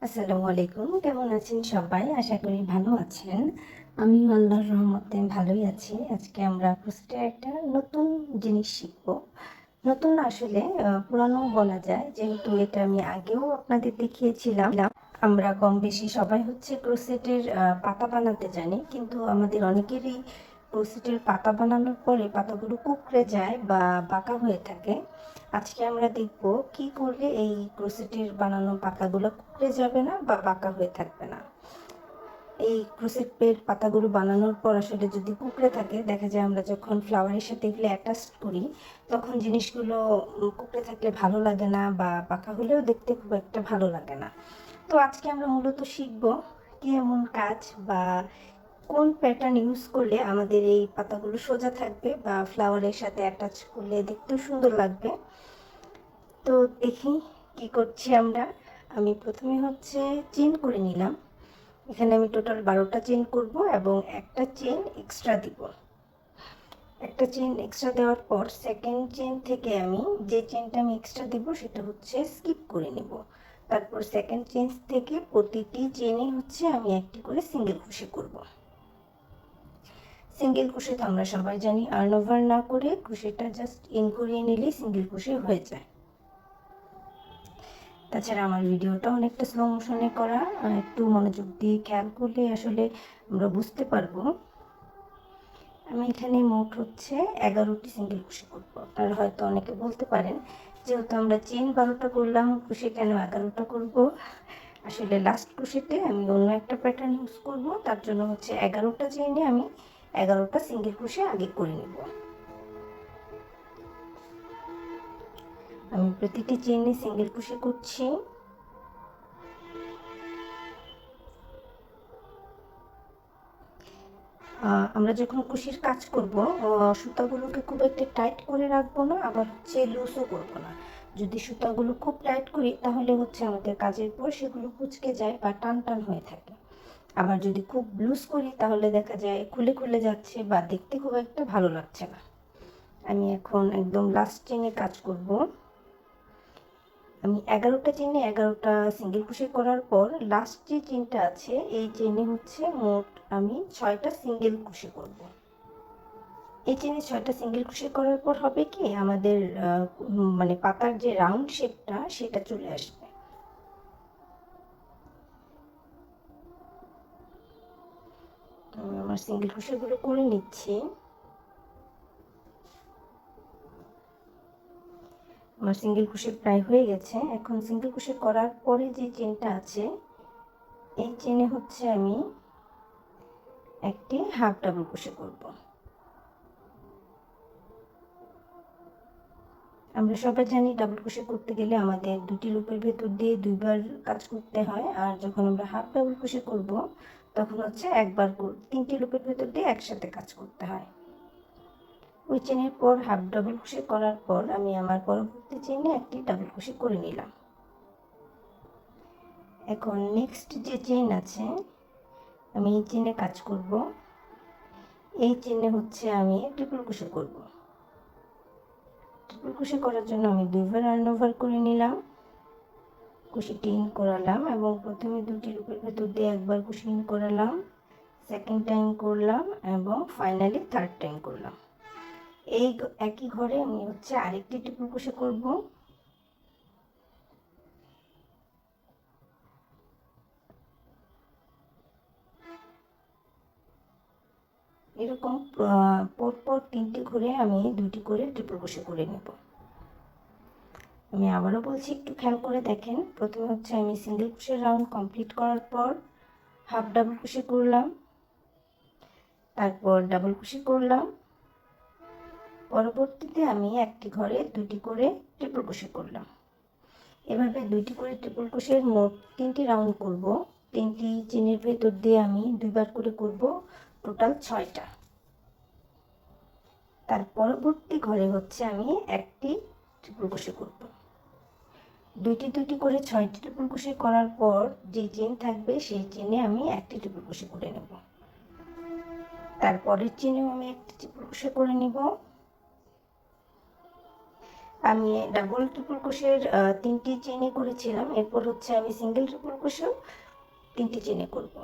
আসসালামু আলাইকুম। কেমন আছেন সবাই? আশা করি ভালো আছেন। আমি আল্লাহর রহমতে ভালোই আছি। আজকে আমরা ক্রোশেটের একটা নতুন জিনিস শিখব। নতুন না আসলে পুরানো বলা যায়। যেহেতু এটা আমি আগেও আপনাদের দেখিয়েছিলাম। আমরা কম বেশি সবাই হচ্ছে ক্রোশেটের পাতা বানাতে জানি। কিন্তু আমাদের অনেকেরই ক্রোশেটের পাতা বানানোর পরে পাতাগুলো কুঁকড়ে যায় বা বাঁকা হয়ে থাকে। আজকে আমরা দেখব কি করলে এই ক্রোশেটের বানানো পাতাগুলো কুঁকড়ে যাবে না বা বাঁকা হয়ে থাকবে না। এই ক্রোশেটের পাতাগুলো বানানোর পর আসলে যদি কুঁকড়ে থাকে, দেখা যায় আমরা যখন ফ্লাওয়ারের সাথে এগুলো অ্যাটাচ করি তখন জিনিসগুলো কুঁকড়ে থাকলে ভালো লাগে না বা বাঁকা হলেও দেখতে খুব একটা ভালো লাগে না। তো আজকে আমরা মূলত শিখব কি এমন কাজ বা কোন প্যাটার্ন ইউজ করলে আমাদের এই পাতাগুলো সোজা থাকবে বা ফ্লাওয়ারের সাথে অ্যাটাচ করলে দেখতেও সুন্দর লাগবে। তো দেখি কি করছি আমরা। আমি প্রথমে হচ্ছে চেন করে নিলাম। এখানে আমি টোটাল 12টা চেন করব এবং একটা চেন এক্সট্রা দিব। একটা চেন এক্সট্রা দেওয়ার পর সেকেন্ড চেন থেকে আমি যে চেনটা আমি এক্সট্রা দেব সেটা হচ্ছে স্কিপ করে নেব। তারপর সেকেন্ড চেন থেকে প্রতিটি চেনে হচ্ছে আমি একটি করে সিঙ্গেল ক্রোশে করব। সিঙ্গেল ক্রোশে তো আমরা সবাই জানি আর্ন ওভার না করে ক্রোশেটা জাস্ট ইন করিয়ে নিলেই সিঙ্গেল ক্রোশে হয়ে যায়। তাছাড়া আমার ভিডিওটা অনেকটা স্লো মোশনে করা, একটু মনোযোগ দিয়ে খেয়াল করলে আসলে আমরা বুঝতে পারবো। আমি এখানে মোট হচ্ছে 11টি সিঙ্গেল ক্রোশে করব। আপনারা হয়তো অনেকে বলতে পারেন যেহেতু আমরা চেন 12টা করলাম ক্রোশে কেন 11টা করব। আসলে লাস্ট ক্রোশেতে আমি অন্য একটা প্যাটার্ন ইউজ করব, তার জন্য হচ্ছে 11টা চেনে আমি 11টা সিঙ্গেল ক্রোশে আগে করে নেব। আমি প্রতিটি চেনে সিঙ্গেল ক্রোশে করছি। আমরা যখন কুশির কাজ করব সুতাগুলোকে খুব একটা টাইট করে রাখবো না, আবার হচ্ছে লুজও করবো না। যদি সুতাগুলো খুব টাইট করি তাহলে হচ্ছে আমাদের কাজের পর সেগুলো কুঁচকে যায় বা টান টান হয়ে থাকে। আবার যদি খুব লুজ করি তাহলে দেখা যায় খুলে খুলে যাচ্ছে বা দেখতে খুব একটা ভালো লাগছে না। আমি এখন একদম লাস্ট চেনে কাজ করব। আমি 11টা চেনে 11টা সিঙ্গেল ক্রোশে করার পর লাস্ট যে চেনটা আছে এই চেনে হচ্ছে মোট আমি 6টা সিঙ্গেল ক্রোশে করব। এই চেনে 6টা সিঙ্গেল ক্রোশে করার পর হবে কি আমাদের মানে পাতার যে রাউন্ড শেপটা সেটা চলে আসবে। আমার সিঙ্গেল ক্রোশেগুলো করে নিচ্ছি। আমার সিঙ্গেল ক্রোশে প্রায় হয়ে গেছে। এখন সিঙ্গেল ক্রোশে করার পরে যে চেনটা আছে এই চেনে হচ্ছে আমি একটি হাফ ডাবল ক্রোশে করব। আমরা সবাই জানি ডাবল ক্রোশে করতে গেলে আমাদের দুটি লুপের ভেতর দিয়ে দুইবার কাজ করতে হয়, আর যখন আমরা হাফ ডাবল ক্রোশে করব তখন হচ্ছে একবার তিনটি লুপের ভেতর দিয়ে একসাথে কাজ করতে হয়। ওই চেনের পর হাফ ডাবল ক্রোশে করার পর আমি আমার পরবর্তী চেনে একটি ডাবল ক্রোশে করে নিলাম। এখন নেক্সট যে চেন আছে আমি এই চেনে কাজ করব। এই চেনে হচ্ছে আমি ট্রিপল ক্রোশে করব। ট্রিপল ক্রোশে করার জন্য আমি দুইবার রান ওভার করে নিলাম, কুশিটি ইন করালাম এবং প্রথমে দুটি লুপের ভেতর দিয়ে একবার কুশি ইন করালাম, সেকেন্ড টাইম করলাম এবং ফাইনালি থার্ড টাইম করলাম। এই একই ঘরে আমি হচ্ছে আরেকটি ট্রিপল ক্রোশে করব। এরকম পরপর 3টি ঘুরে আমি 2টি করে ট্রিপল ক্রোশে করে নেব। আমি আবারও বলছি, একটু খেয়াল করে দেখেন। প্রথমে হচ্ছে আমি সিঙ্গেল ক্রোশের রাউন্ড কমপ্লিট করার পর হাফ ডাবল ক্রোশে করলাম, তারপর ডাবল ক্রোশে করলাম, পরবর্তীতে আমি একটি ঘরে 2টি করে ট্রিপল ক্রোশে করলাম। এভাবে 2টি করে ট্রিপল ক্রোশের মোট 3টি রাউন্ড করব। 3টি চেনের ভেতর দিয়ে আমি দুইবার করে করব, টোটাল 6টা। তার পরবর্তী ঘরে হচ্ছে আমি একটি ট্রিপল ক্রোশে করব। 2টি করে 6টি ট্রিপল ক্রোশে করার পর যে চেন থাকবে সেই চেনে আমি একটি ট্রিপল ক্রোশে করে নেব। তারপরের চেনেও আমি একটি ট্রিপল ক্রোশে করে নেব। আমি ডাবল ট্রিপল ক্রোশের 3টি চেনে করেছিলাম, এরপর হচ্ছে আমি সিঙ্গেল ট্রিপল ক্রোশেও 3টি চেনে করব।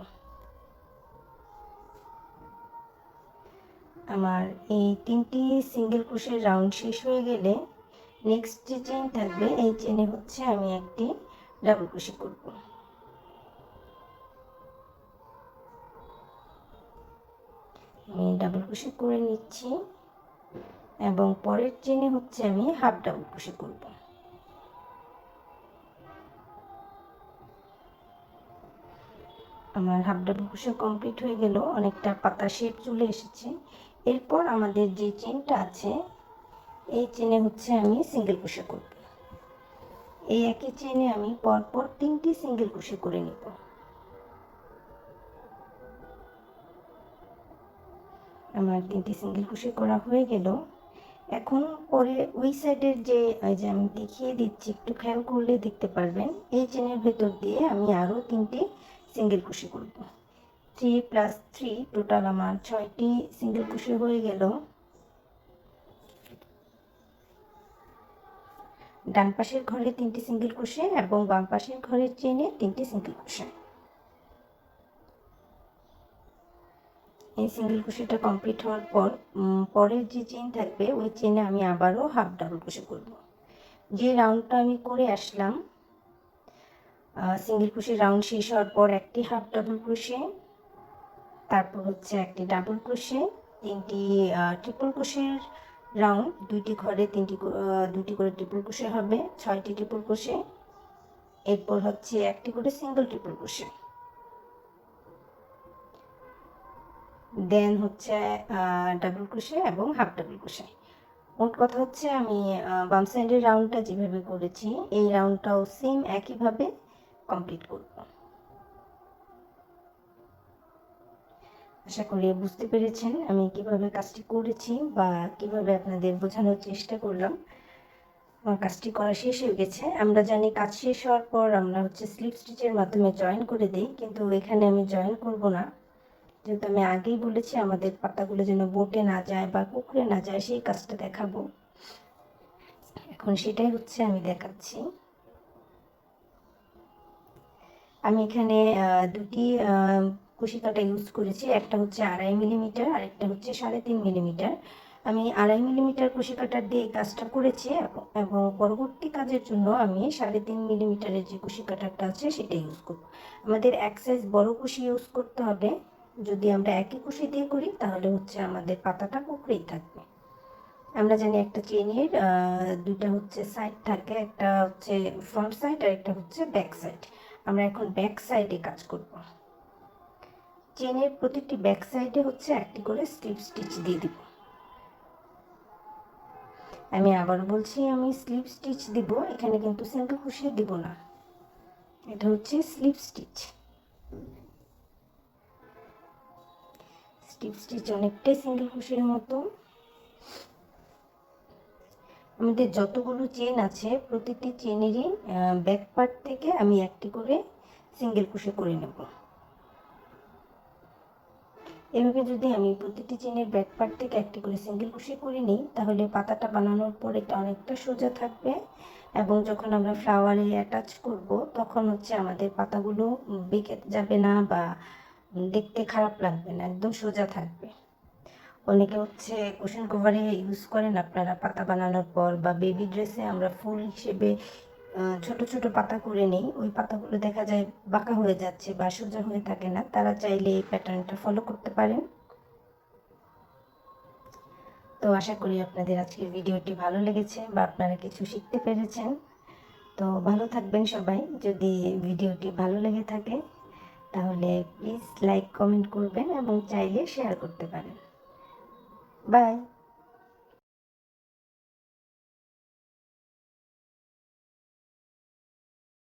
আমার এই 3টি সিঙ্গেল ক্রোশের রাউন্ড শেষ হয়ে গেলে নেক্সট যে চেন থাকবে এই চেনে হচ্ছে আমি একটি ডাবল ক্রোশে করব। আমি ডাবল ক্রোশে করে নিচ্ছি এবং পরের চেনে হচ্ছে আমি হাফ ডাবল ক্রোশে করব। আমার হাফ ডাবল ক্রোশে কমপ্লিট হয়ে গেল, অনেকটা পাতা শেপ চলে এসেছে। এরপর আমাদের যে চেনটা আছে এই চেনে হচ্ছে আমি সিঙ্গেল ক্রোশে করব। এই একই চেনে আমি পরপর 3টি সিঙ্গেল ক্রোশে করে নিব। আমার 3টি সিঙ্গেল ক্রোশে করা হয়ে গেল। এখন পরে ওই সাইডের যে আমি দেখিয়ে দিচ্ছি, একটু খেয়াল করলে দেখতে পারবেন এই চেনের ভেতর দিয়ে আমি আরও 3টি সিঙ্গেল ক্রোশে করব। 3 + 3 টোটাল আমার 6টি সিঙ্গেল ক্রোশে হয়ে গেল। ডান পাশের ঘরে 3টি সিঙ্গেল ক্রোশে এবং বাম পাশের ঘরের চেনে 3টি সিঙ্গেল ক্রোশে। এই সিঙ্গেল ক্রোশেটা কমপ্লিট হওয়ার পর পরের যে চেন থাকবে ওই চেনে আমি আবারও হাফ ডাবল ক্রোশে করব। যে রাউন্ডটা আমি করে আসলাম, সিঙ্গেল ক্রোশের রাউন্ড শেষ হওয়ার পর একটি হাফ ডাবল ক্রোশে, তারপর হচ্ছে একটি ডাবল ক্রোশে, 3টি ট্রিপল ক্রোশের রাউন্ড, 2টি ঘরে 2টি করে ট্রিপল ক্রোশে হবে, 6টি ট্রিপল ক্রোশে। এরপর হচ্ছে একটি করে সিঙ্গেল ট্রিপল ক্রোশে, দেন হচ্ছে ডাবল ক্রোশে এবং হাফ ডাবল ক্রোশে। মোট কথা হচ্ছে আমি বাম সাইডের রাউন্ডটা যেভাবে করেছি এই রাউন্ডটাও সেম একইভাবে কমপ্লিট করব। আশা করি বুঝতে পেরেছেন আমি কিভাবে কাজটি করেছি বা কিভাবে আপনাদের বোঝানোর চেষ্টা করলাম। আমার কাজটি করা শেষ হয়ে গেছে। আমরা জানি কাজ শেষ হওয়ার পর আমরা হচ্ছে স্লিপ স্টিচের মাধ্যমে জয়েন করে দিই, কিন্তু এখানে আমি জয়েন করব না, যেহেতু আমি আগেই বলেছি আমাদের পাতাগুলো যেন বোটে না যায় বা কুকড়ে না যায় সেই কাজটা দেখাবো। এখন সেটাই হচ্ছে আমি দেখাচ্ছি। আমি এখানে 2টি কুশি কাঁটা ইউজ করেছি, একটা হচ্ছে 2.5 মিলিমিটার আর একটা হচ্ছে 3.5 মিলিমিটার। আমি 2.5 মিলিমিটার কুশি কাঁটা দিয়ে কাজটা করেছি এবং পরবর্তী কাজের জন্য আমি 3.5 মিলিমিটারের যে কুশি কাঁটাটা আছে সেটা ইউজ করব। আমাদের এক সাইজ বড় কুশি ইউজ করতে হবে। যদি আমরা একই কুশি দিয়ে করি তাহলে হচ্ছে আমাদের পাতাটা কুকড়েই থাকবে। আমরা জানি একটা চেনের 2টা হচ্ছে সাইড থাকে, একটা হচ্ছে ফ্রন্ট সাইড আর একটা হচ্ছে ব্যাক সাইড। আমরা এখন ব্যাক সাইডে কাজ করব। চেনের প্রতিটি ব্যাক সাইডে হচ্ছে একটি করে স্লিপ স্টিচ দিয়ে দিব। আমি আবার বলছি আমি স্লিপ স্টিচ দিব, এখানে কিন্তু সিঙ্গেল ক্রোশে দিব না, এটা হচ্ছে স্লিপ স্টিচ। স্লিপ স্টিচ অনেকটাই সিঙ্গেল ক্রোশের মতো। আমাদের যতগুলো চেন আছে প্রতিটি চেনেরই ব্যাক পার্ট থেকে আমি একটি করে সিঙ্গেল ক্রোশে করে নেব। এভাবে যদি আমি প্রতিটি চেনের ব্যাক পার্ট থেকে একটি করে সিঙ্গেল ক্রোশে করে নিই তাহলে পাতাটা বানানোর পর এটা অনেকটা সোজা থাকবে এবং যখন আমরা ফ্লাওয়ারে অ্যাটাচ করব তখন হচ্ছে আমাদের পাতাগুলো বেঁকে যাবে না বা দেখতে খারাপ লাগবে না, একদম সোজা থাকবে। অনেকে হচ্ছে কুশন কভারে ইউজ করেন আপনারা পাতা বানানোর পর, বা বেবি ড্রেসে আমরা ফুল হিসেবে ছোট ছোট পাতা করে নিই, ওই পাতাগুলো দেখা যায় বাঁকা হয়ে যাচ্ছে বা সোজা হয়ে থাকে না। তারা চাইলে এই প্যাটার্নটা ফলো করতে পারেন। তো আশা করি আপনাদের আজকের ভিডিওটি ভালো লেগেছে বা আপনারা কিছু শিখতে পেরেছেন। তো ভালো থাকবেন সবাই। যদি ভিডিওটি ভালো লেগে থাকে তাহলে প্লিজ লাইক কমেন্ট করবেন এবং চাইলে শেয়ার করতে পারেন। বাই।